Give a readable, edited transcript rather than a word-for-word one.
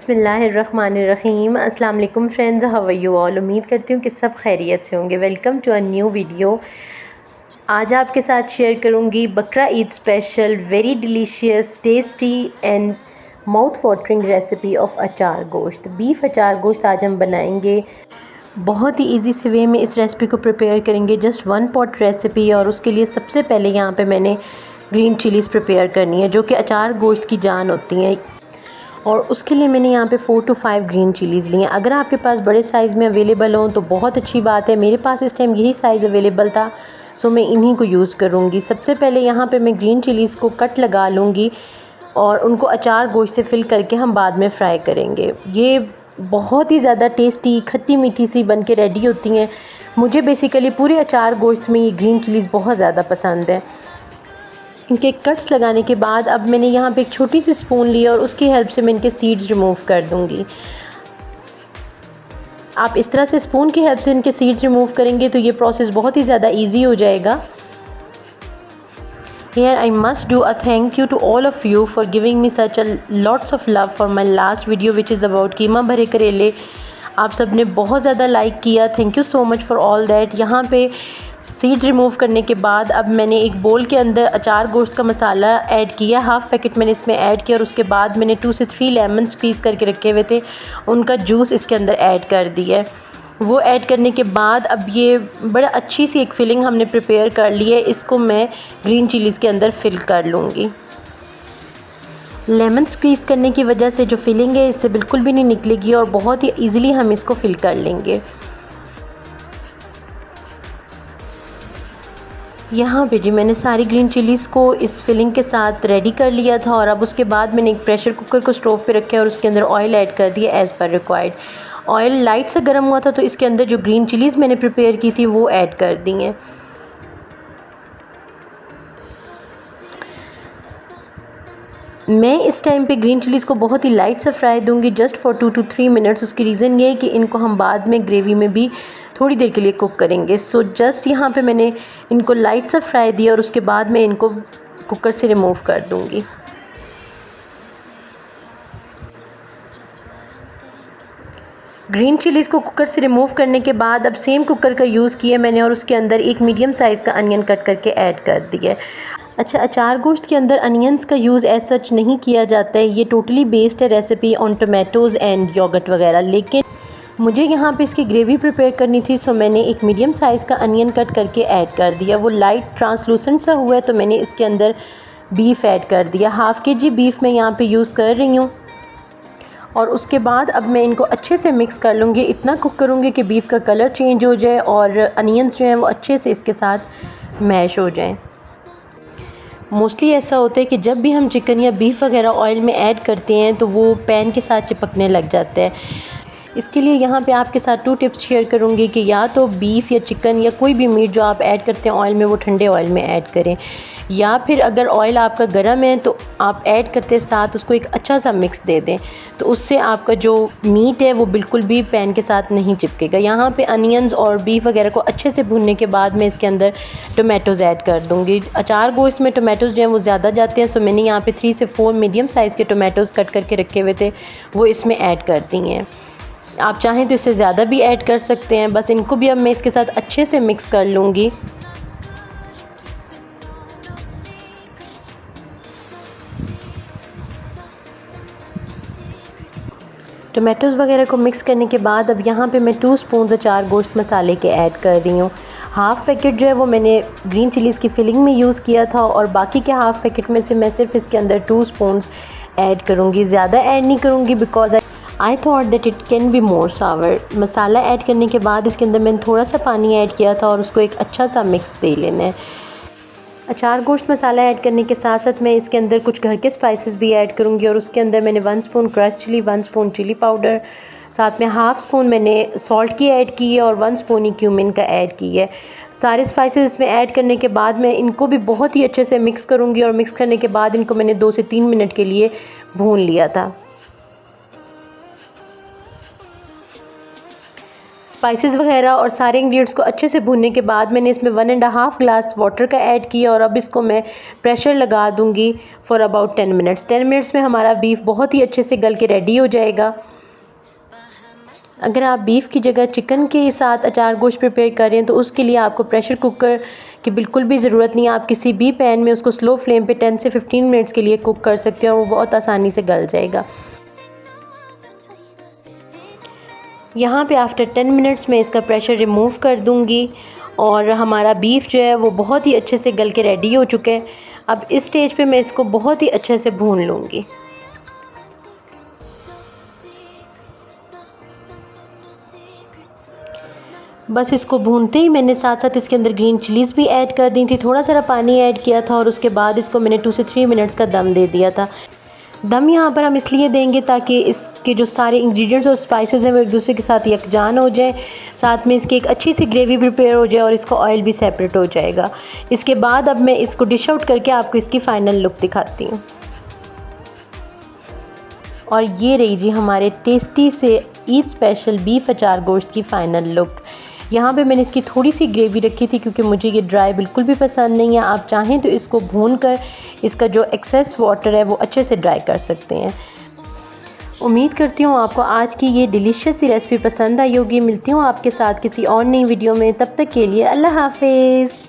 बिस्मिल्लाहिर्रहमानिर्रहीम। अस्सलाम वालेकुम friends, how are you all. उम्मीद करती हूँ कि सब खैरियत से होंगे। Welcome to a new video. आज आपके साथ शेयर करूँगी Bakra Eid special very delicious tasty and mouth watering recipe of achar gosht. Beef अचार गोश्त आज हम बनाएंगे। बहुत ही इजी से वे में इस रेसिपी को प्रिपेयर करेंगे। Just 1 pot recipe. और उसके लिए सबसे पहले यहाँ पे मैंने ग्रीन चिलीज़ प्रिपेयर करनी है, जो कि अचार गोश्त की जान होती हैं। और उसके लिए मैंने यहाँ पे 4 to 5 ग्रीन चिलीज़ लिए हैं। अगर आपके पास बड़े साइज़ में अवेलेबल हों तो बहुत अच्छी बात है। मेरे पास इस टाइम यही साइज़ अवेलेबल था, सो मैं इन्हीं को यूज़ करूँगी। सबसे पहले यहाँ पे मैं ग्रीन चिलीज़ को कट लगा लूँगी और उनको अचार गोश्त से फिल करके हम बाद में फ्राई करेंगे। ये बहुत ही ज़्यादा टेस्टी खट्टी मीठी सी बन के रेडी होती हैं। मुझे बेसिकली पूरे अचार गोश्त में ये ग्रीन चिलीज़ बहुत ज़्यादा पसंद है। इनके कट्स लगाने के बाद अब मैंने यहाँ पे एक छोटी सी स्पून ली और उसकी हेल्प से मैं इनके सीड्स रिमूव कर दूँगी। आप इस तरह से स्पून की हेल्प से इनके सीड्स रिमूव करेंगे तो ये प्रोसेस बहुत ही ज़्यादा इजी हो जाएगा। Here I must do a thank you to all of you for giving me such a lots of love for my last video which is about कीमा भरे करेले। आप सब ने बहुत ज़्यादा लाइक किया, thank you so much for all that. यहाँ पे सीड्स रिमूव करने के बाद अब मैंने एक बोल के अंदर अचार गोश्त का मसाला ऐड किया। हाफ़ पैकेट मैंने इसमें ऐड किया और उसके बाद मैंने 2 से 3 लेमन स्क्वीज़ करके रखे हुए थे, उनका जूस इसके अंदर ऐड कर दिया है। वो ऐड करने के बाद अब ये बड़ा अच्छी सी एक फिलिंग हमने प्रिपेयर कर ली है। इसको मैं ग्रीन चिलीज़ के अंदर फिल कर लूँगी। लेमन स्क्वीज़ करने की वजह से जो फिलिंग है इससे बिल्कुल भी नहीं निकलेगी और बहुत ही ईज़िली हम इसको फिल कर लेंगे। यहाँ पे जी मैंने सारी ग्रीन चिलीज़ को इस फिलिंग के साथ रेडी कर लिया था और अब उसके बाद मैंने एक प्रेशर कुकर को स्टोव पे रखा है और उसके अंदर ऑयल ऐड कर दिया as per required. Oil light से गर्म हुआ था तो इसके अंदर जो ग्रीन चिलीज़ मैंने प्रिपेयर की थी वो ऐड कर दी हैं। मैं इस टाइम पे ग्रीन चिलीज़ को बहुत ही लाइट से फ्राई दूंगी, जस्ट फॉर 2 to 3 मिनट्स। उसकी रीज़न ये है कि इनको हम बाद में ग्रेवी में भी थोड़ी देर के लिए कुक करेंगे। सो जस्ट यहाँ पे मैंने इनको लाइट से फ्राई दिया और उसके बाद मैं इनको कुकर से रिमूव कर दूंगी। ग्रीन चिलीज़ को कुकर से रिमूव करने के बाद अब सेम कुकर का यूज़ किया मैंने और उसके अंदर एक मीडियम साइज़ का अनियन कट करके ऐड कर दिया। अच्छा, अचार गोश्त के अंदर अनियंस का यूज़ एज सच नहीं किया जाता है। ये टोटली बेस्ड है recipe on tomatoes and yogurt वगैरह, लेकिन मुझे यहाँ पे इसकी ग्रेवी प्रिपेयर करनी थी, सो मैंने एक मीडियम साइज़ का अनियन कट करके ऐड कर दिया। वो लाइट ट्रांसलूसेंट सा हुआ है तो मैंने इसके अंदर बीफ ऐड कर दिया। हाफ़ kg बीफ मैं यहाँ पे यूज़ कर रही हूँ और उसके बाद अब मैं इनको अच्छे से मिक्स कर लूँगी। इतना कुक करूँगी कि बीफ का कलर चेंज हो जाए और अनियंस जो हैं वो अच्छे से इसके साथ मैश हो जाएं। मोस्टली ऐसा होता है कि जब भी हम चिकन या बीफ वगैरह ऑयल में ऐड करते हैं तो वो पैन के साथ चिपकने लग जाता है। इसके लिए यहाँ पे आपके साथ 2 टिप्स शेयर करूँगी कि या तो बीफ या चिकन या कोई भी मीट जो आप ऐड करते हैं ऑयल में वो ठंडे ऑयल में ऐड करें, या फिर अगर ऑयल आपका गर्म है तो आप ऐड करते साथ उसको एक अच्छा सा मिक्स दे दें, तो उससे आपका जो मीट है वो बिल्कुल भी पैन के साथ नहीं चिपकेगा। यहाँ पे अनियंस और बीफ वगैरह को अच्छे से भूनने के बाद मैं इसके अंदर टोमेटोज़ ऐड कर दूँगी। अचार गोश्त में टोमेटोज़ जो हैं वो ज़्यादा जाते हैं, सो मैंने यहाँ पे 3 से 4 मीडियम साइज़ के टोमेटोज़ कट करके रखे हुए थे, वो इसमें ऐड कर दी हैं। आप चाहें तो इससे ज़्यादा भी ऐड कर सकते हैं। बस इनको भी अब मैं इसके साथ अच्छे से मिक्स कर लूँगी। टोमेटोज़ वगैरह को मिक्स करने के बाद अब यहाँ पे मैं 2 स्पून अचार गोश्त मसाले के ऐड कर रही हूँ। हाफ़ पैकेट जो है वो मैंने ग्रीन चिलीज़ की फिलिंग में यूज़ किया था और बाकी के हाफ़ पैकेट में से मैं सिर्फ इसके अंदर 2 स्पून ऐड करूँगी, ज़्यादा ऐड नहीं करूँगी because I thought that it can be more sour. Masala add करने के बाद इसके अंदर मैंने थोड़ा सा पानी ऐड किया था और उसको एक अच्छा सा मिक्स दे लेना है। अचार गोश्त मसाला ऐड करने के साथ साथ मैं इसके अंदर कुछ घर के स्पाइसेस भी ऐड करूँगी और उसके अंदर मैंने 1 spoon crush chilli, 1 spoon chilli powder, साथ में हाफ़ स्पून मैंने सॉल्ट की ऐड की है और 1 स्पून ही क्यूमिन का ऐड की है। सारे स्पाइसेस इसमें ऐड करने के बाद मैं इनको भी बहुत ही अच्छे से मिक्स करूँगी और मिक्स करने के बाद इनको मैंने 2 से 3 मिनट के लिए भून लिया था। स्पाइसेस वगैरह और सारे इंग्रेडिएंट्स को अच्छे से भूनने के बाद मैंने इसमें 1.5 ग्लास वाटर का ऐड किया और अब इसको मैं प्रेशर लगा दूंगी फॉर अबाउट 10 मिनट्स। 10 मिनट्स में हमारा बीफ बहुत ही अच्छे से गल के रेडी हो जाएगा। अगर आप बीफ की जगह चिकन के साथ अचार गोश्त प्रिपेयर करें तो उसके लिए आपको प्रेशर कुकर की बिल्कुल भी ज़रूरत नहीं है। आप किसी भी पैन में उसको स्लो फ्लेम पे 10 से 15 मिनट्स के लिए कुक कर सकते हैं और वो बहुत आसानी से गल जाएगा। यहाँ पे आफ्टर 10 मिनट्स में इसका प्रेशर रिमूव कर दूँगी और हमारा बीफ जो है वो बहुत ही अच्छे से गल के रेडी हो चुका है। अब इस स्टेज पे मैं इसको बहुत ही अच्छे से भून लूँगी। बस इसको भूनते ही मैंने साथ साथ इसके अंदर ग्रीन चिलीज़ भी ऐड कर दी थी, थोड़ा सा पानी ऐड किया था और उसके बाद इसको मैंने 2 से 3 मिनट्स का दम दे दिया था। दम यहाँ पर हम इसलिए देंगे ताकि इसके जो सारे इंग्रेडिएंट्स और स्पाइसेस हैं वो एक दूसरे के साथ यकजान हो जाए, साथ में इसकी एक अच्छी सी ग्रेवी प्रिपेयर हो जाए और इसका ऑयल भी सेपरेट हो जाएगा। इसके बाद अब मैं इसको डिश आउट करके आपको इसकी फ़ाइनल लुक दिखाती हूँ। और ये रही जी हमारे टेस्टी से ईद स्पेशल बीफ अचार गोश्त की फ़ाइनल लुक। यहाँ पे मैंने इसकी थोड़ी सी ग्रेवी रखी थी क्योंकि मुझे ये ड्राई बिल्कुल भी पसंद नहीं है। आप चाहें तो इसको भूनकर इसका जो एक्सेस वाटर है वो अच्छे से ड्राई कर सकते हैं। उम्मीद करती हूँ आपको आज की ये डिलीशियस सी रेसिपी पसंद आई होगी। मिलती हूँ आपके साथ किसी और नई वीडियो में, तब तक के लिए अल्लाह हाफिज़।